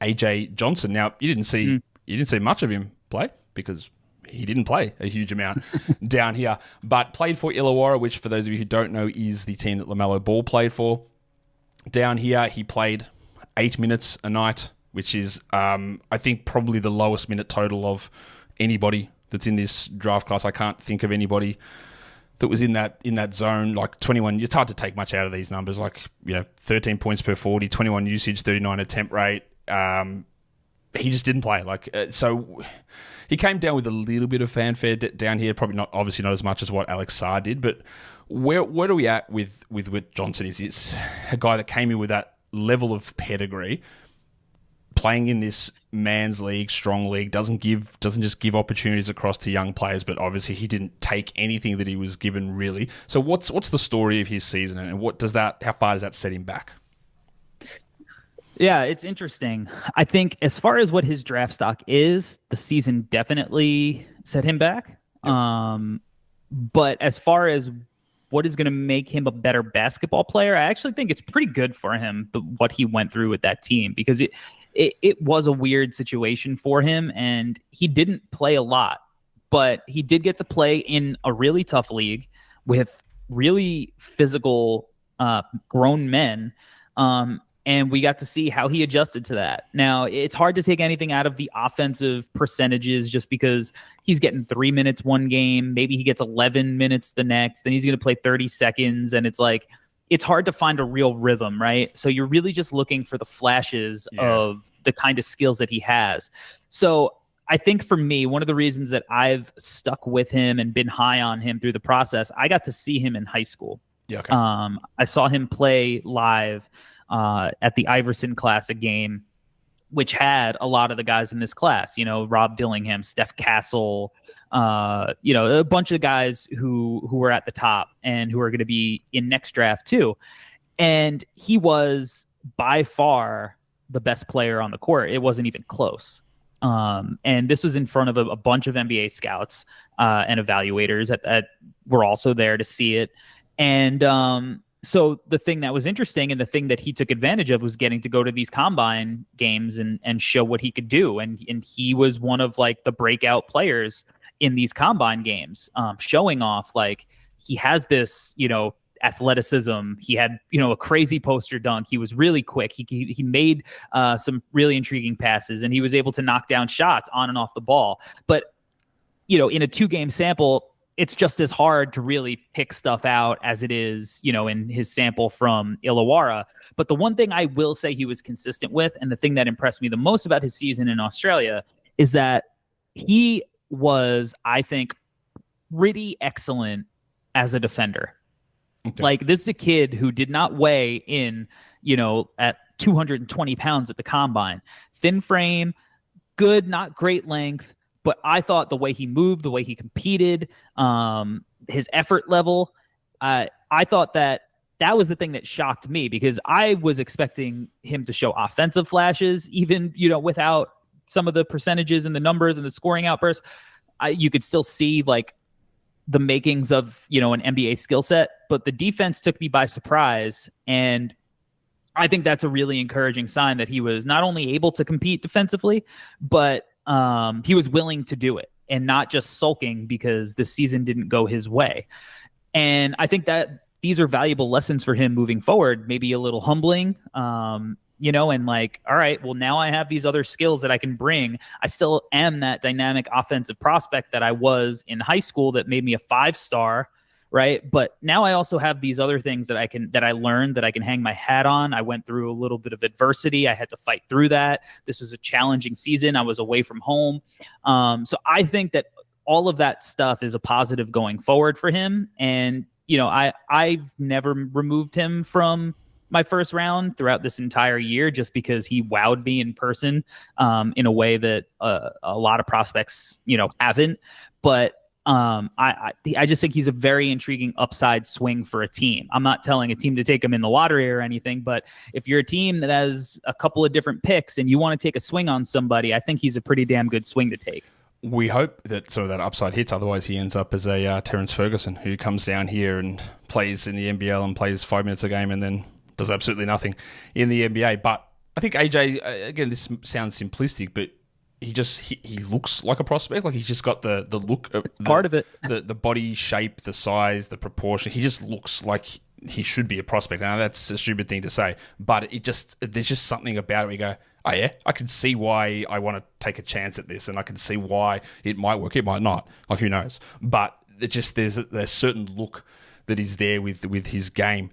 AJ Johnson. Now, you didn't see much of him play because he didn't play a huge amount down here, but played for Illawarra, which for those of you who don't know is the team that LaMelo Ball played for. Down here, he played 8 minutes a night, which is, I think, probably the lowest minute total of anybody that's in this draft class. I can't think of anybody that was in that zone, like 21. It's hard to take much out of these numbers, like 13 points per 40, 21 usage, 39 attempt rate. He just didn't play. So he came down with a little bit of fanfare down here, probably obviously not as much as what Alex Sarr did, but where are we at with Johnson? Is it's a guy that came in with that level of pedigree, playing in this man's league, strong league, doesn't just give opportunities across to young players, but obviously he didn't take anything that he was given really. So what's the story of his season, and how far does that set him back? Yeah, it's interesting. I think as far as what his draft stock is, the season definitely set him back. Yep. But as far as what is going to make him a better basketball player, I actually think it's pretty good for him, what he went through with that team, because it was a weird situation for him, and he didn't play a lot, but he did get to play in a really tough league with really physical grown men. And we got to see how he adjusted to that. Now, it's hard to take anything out of the offensive percentages just because he's getting 3 minutes one game. Maybe he gets 11 minutes the next. Then he's going to play 30 seconds. And it's like, it's hard to find a real rhythm, right? So you're really just looking for the flashes of the kind of skills that he has. So I think for me, one of the reasons that I've stuck with him and been high on him through the process, I got to see him in high school. Yeah, okay. I saw him play live at the Iverson Classic game, which had a lot of the guys in this class, Rob Dillingham, Steph Castle, a bunch of guys who were at the top and who are going to be in next draft too. And he was by far the best player on the court. It wasn't even close. And this was in front of a bunch of NBA scouts and evaluators that were also there to see it. And so the thing that was interesting and the thing that he took advantage of was getting to go to these combine games and show what he could do. And he was one of like the breakout players in these combine games, showing off like he has this, athleticism. He had, a crazy poster dunk. He was really quick. He made some really intriguing passes, and he was able to knock down shots on and off the ball. But, in a 2-game sample, it's just as hard to really pick stuff out as it is, in his sample from Illawarra. But the one thing I will say he was consistent with, and the thing that impressed me the most about his season in Australia, is that he was, I think, pretty excellent as a defender. Okay. Like, this is a kid who did not weigh in, at 220 pounds at the combine. Thin frame, good, not great length. But I thought the way he moved, the way he competed, his effort level, I thought that was the thing that shocked me, because I was expecting him to show offensive flashes, even, without some of the percentages and the numbers and the scoring outbursts. You could still see like the makings of, an NBA skill set, but the defense took me by surprise. And I think that's a really encouraging sign that he was not only able to compete defensively, but he was willing to do it and not just sulking because the season didn't go his way. And I think that these are valuable lessons for him moving forward, maybe a little humbling, and like, all right, well, now I have these other skills that I can bring. I still am that dynamic offensive prospect that I was in high school that made me a 5-star. Right. But now I also have these other things that I learned that I can hang my hat on. I went through a little bit of adversity. I had to fight through that. This was a challenging season. I was away from home. So I think that all of that stuff is a positive going forward for him. And, I've never removed him from my first round throughout this entire year just because he wowed me in person in a way that a lot of prospects, haven't. But I just think he's a very intriguing upside swing for a team. I'm not telling a team to take him in the lottery or anything, but if you're a team that has a couple of different picks and you want to take a swing on somebody, I think he's a pretty damn good swing to take. We hope that some of that upside hits. Otherwise, he ends up as a Terrence Ferguson who comes down here and plays in the NBL and plays 5 minutes a game and then does absolutely nothing in the NBA. But I think AJ, again, this sounds simplistic, but he looks like a prospect. Like he's just got the look of part of it. the body shape, the size, the proportion. He just looks like he should be a prospect. Now that's a stupid thing to say, but there's just something about it where you go, oh yeah, I can see why I want to take a chance at this, and I can see why it might work, it might not. Like who knows? But there's a certain look that is there with his game